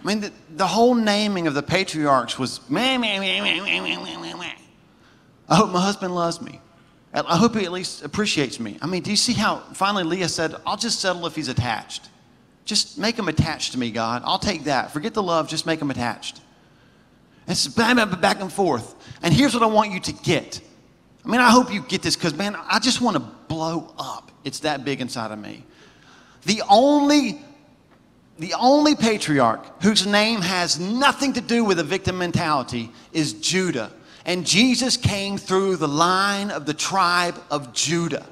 I mean, the whole naming of the patriarchs was, meh, meh, meh, meh, meh, meh, meh, meh. I hope my husband loves me. I hope he at least appreciates me. I mean, do you see how finally Leah said, I'll just settle if he's attached. Just make him attached to me, God. I'll take that. Forget the love, just make him attached. It's back and forth. And here's what I want you to get. I mean, I hope you get this because, man, I just want to blow up. It's that big inside of me. The only patriarch whose name has nothing to do with a victim mentality is Judah. And Jesus came through the line of the tribe of Judah.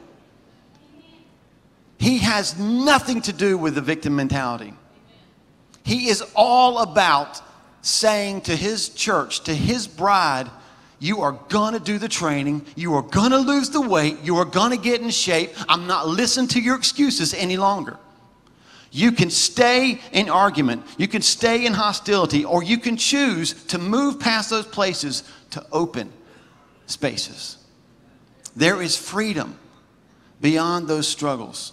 He has nothing to do with the victim mentality. He is all about saying to his church, to his bride, you are going to do the training. You are going to lose the weight. You are going to get in shape. I'm not listening to your excuses any longer. You can stay in argument. You can stay in hostility, or you can choose to move past those places to open spaces. There is freedom beyond those struggles.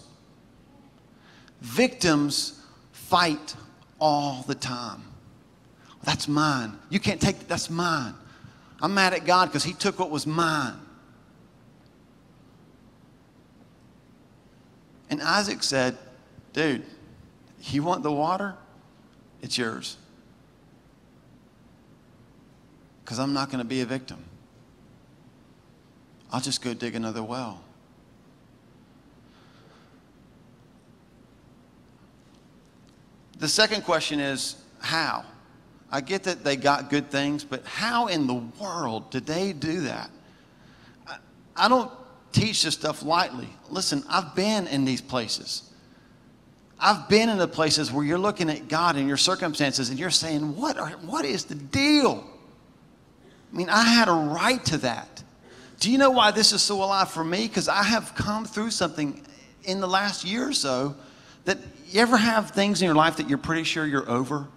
Victims fight all the time. That's mine. You can't take that. That's mine. I'm mad at God because he took what was mine. And Isaac said, dude, you want the water? It's yours. Because I'm not going to be a victim. I'll just go dig another well. The second question is, how? I get that they got good things, but how in the world did they do that? I don't teach this stuff lightly. Listen, I've been in these places. I've been in the places where you're looking at God and your circumstances and you're saying, what is the deal? I mean, I had a right to that. Do you know why this is so alive for me? Because I have come through something in the last year or so that you ever have things in your life that you're pretty sure you're over?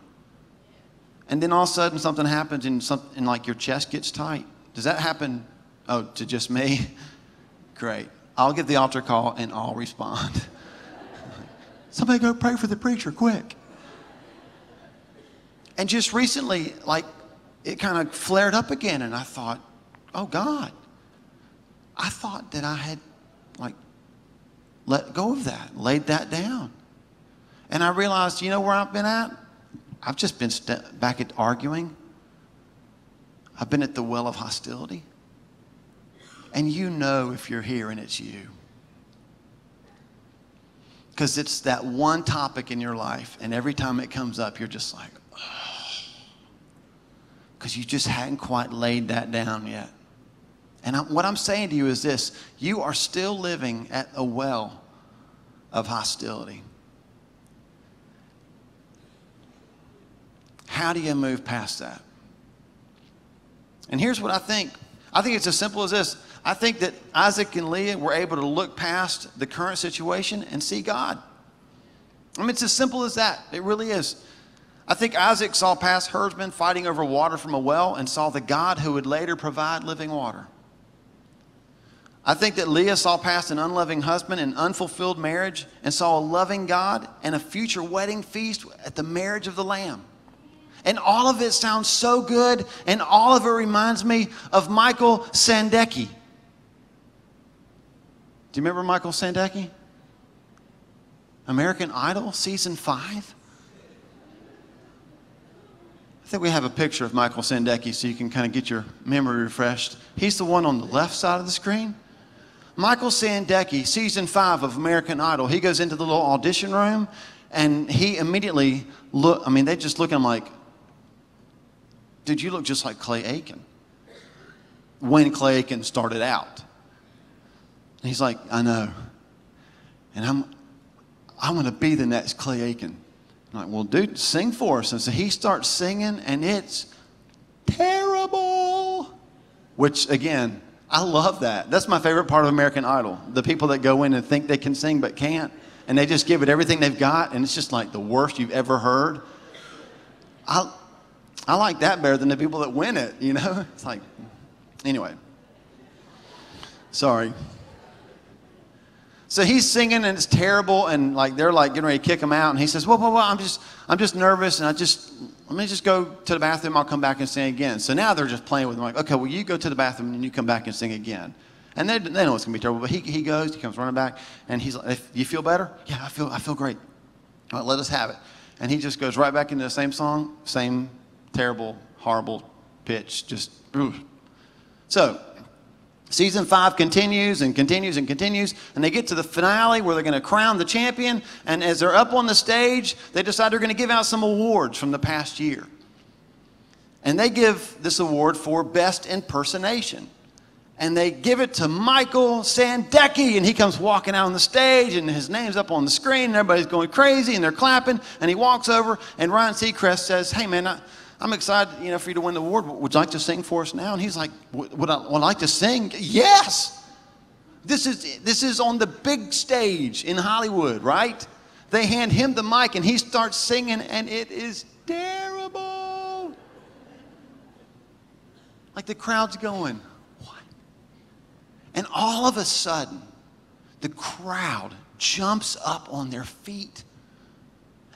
And then all of a sudden something happens and like your chest gets tight. Does that happen, to just me? Great. I'll give the altar call and I'll respond. Somebody go pray for the preacher, quick. And just recently, like, it kind of flared up again and I thought, oh God, I thought that I had, like, let go of that, laid that down. And I realized, you know where I've been at? I've just been back at arguing. I've been at the well of hostility. And you know if you're here and it's you. Because it's that one topic in your life, and every time it comes up, you're just like, oh. Because you just hadn't quite laid that down yet. And what I'm saying to you is this: you are still living at a well of hostility. How do you move past that? And here's what I think. I think it's as simple as this. I think that Isaac and Leah were able to look past the current situation and see God. I mean, it's as simple as that. It really is. I think Isaac saw past herdsmen fighting over water from a well and saw the God who would later provide living water. I think that Leah saw past an unloving husband and unfulfilled marriage and saw a loving God and a future wedding feast at the marriage of the Lamb. And all of it sounds so good, and all of it reminds me of Michael Sandecki. Do you remember Michael Sandecki? American Idol, season 5? I think we have a picture of Michael Sandecki so you can kind of get your memory refreshed. He's the one on the left side of the screen. Michael Sandecki, season 5 of American Idol. He goes into the little audition room, and he immediately they just look at him like, dude, you look just like Clay Aiken. When Clay Aiken started out. And he's like, I know. And I'm going to be the next Clay Aiken. I'm like, well, dude, sing for us. And so he starts singing, and it's terrible. Which, again, I love that. That's my favorite part of American Idol. The people that go in and think they can sing but can't. And they just give it everything they've got, and it's just like the worst you've ever heard. I like that better than the people that win it, you know? It's like, anyway. Sorry. So he's singing and it's terrible, and like they're like getting ready to kick him out, and he says, well, I'm just nervous, and let me just go to the bathroom. I'll come back and sing again. So now they're just playing with him. Like, okay, well, you go to the bathroom and you come back and sing again. And they know it's going to be terrible. But he goes, he comes running back. And he's like, you feel better? Yeah, I feel great. All right, let us have it. And he just goes right back into the same song, same terrible, horrible pitch. Just, ooh. So season 5 continues and continues and continues. And they get to the finale where they're going to crown the champion. And as they're up on the stage, they decide they're going to give out some awards from the past year. And they give this award for best impersonation. And they give it to Michael Sandecki, and he comes walking out on the stage, and his name's up on the screen, and everybody's going crazy, and they're clapping, and he walks over, and Ryan Seacrest says, hey, man, I'm excited, for you to win the award. Would you like to sing for us now? And he's like, would I like to sing? Yes! This is on the big stage in Hollywood, right? They hand him the mic, and he starts singing, and it is terrible. Like the crowd's going, and all of a sudden, the crowd jumps up on their feet.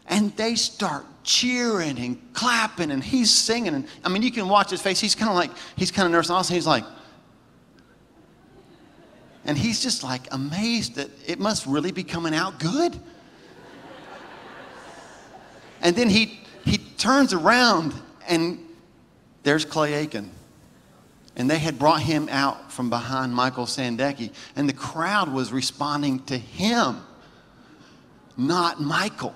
And they start cheering and clapping, and he's singing. And I mean, you can watch his face. He's kind of nervous. And also he's like, and he's just like amazed that it must really be coming out good. And then he turns around, and there's Clay Aiken. And they had brought him out from behind Michael Sandecki. And the crowd was responding to him, not Michael.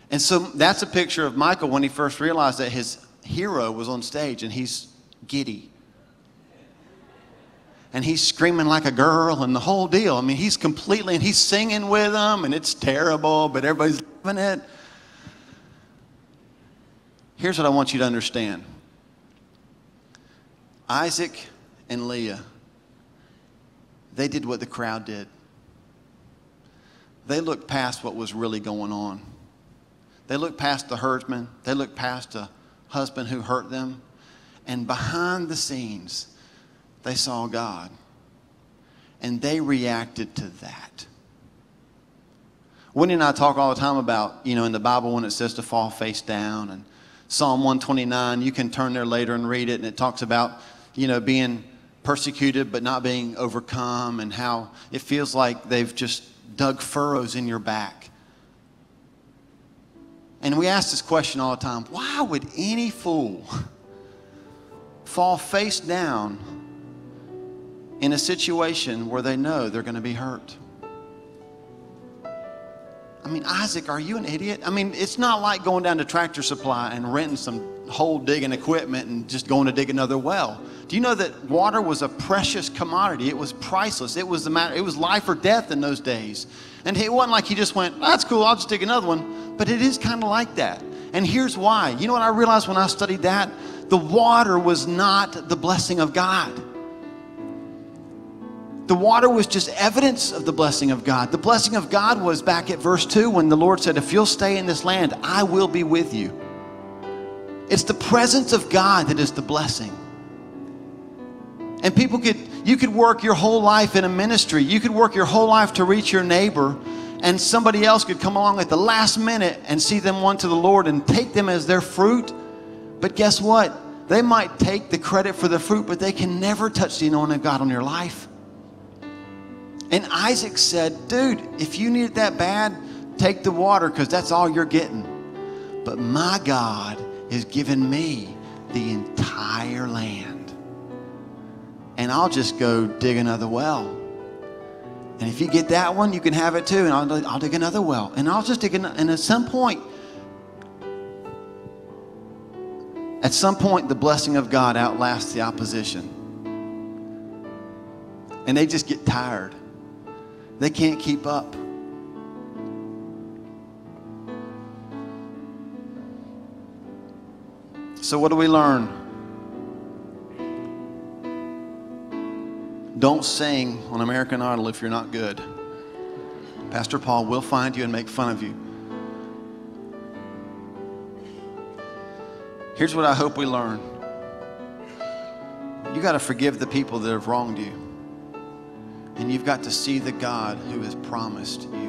And so that's a picture of Michael when he first realized that his hero was on stage, and he's giddy. And he's screaming like a girl and the whole deal. I mean, he's singing with them, and it's terrible, but everybody's loving it. Here's what I want you to understand. Isaac and Leah, they did what the crowd did. They looked past what was really going on. They looked past the herdsman. They looked past a husband who hurt them. And behind the scenes, they saw God. And they reacted to that. Wendy and I talk all the time about, in the Bible when it says to fall face down. And Psalm 129, you can turn there later and read it. And it talks about being persecuted but not being overcome, and how it feels like they've just dug furrows in your back. And we ask this question all the time: why would any fool fall face down in a situation where they know they're going to be hurt? I mean, Isaac, are you an idiot? I mean, it's not like going down to Tractor Supply and renting some hole digging equipment and just going to dig another well. Do you know that water was a precious commodity? It was priceless. It was life or death in those days. And it wasn't like he just went, that's cool, I'll just dig another one. But it is kind of like that. And here's why. You know what I realized when I studied that? The water was not the blessing of God. The water was just evidence of the blessing of God. The blessing of God was back at verse 2 when the Lord said, if you'll stay in this land, I will be with you. It's the presence of God that is the blessing. And you could work your whole life in a ministry. You could work your whole life to reach your neighbor, and somebody else could come along at the last minute and see them won to the Lord and take them as their fruit. But guess what? They might take the credit for the fruit, but they can never touch the anointing of God on your life. And Isaac said, dude, if you need it that bad, take the water, because that's all you're getting. But my God has given me the entire land. And I'll just go dig another well. And if you get that one, you can have it too. And I'll dig another well. And I'll just dig another. And at some point, the blessing of God outlasts the opposition. And they just get tired. They can't keep up. So what do we learn? Don't sing on American Idol if you're not good. Pastor Paul will find you and make fun of you. Here's what I hope we learn. You got to forgive the people that have wronged you. And you've got to see the God who has promised you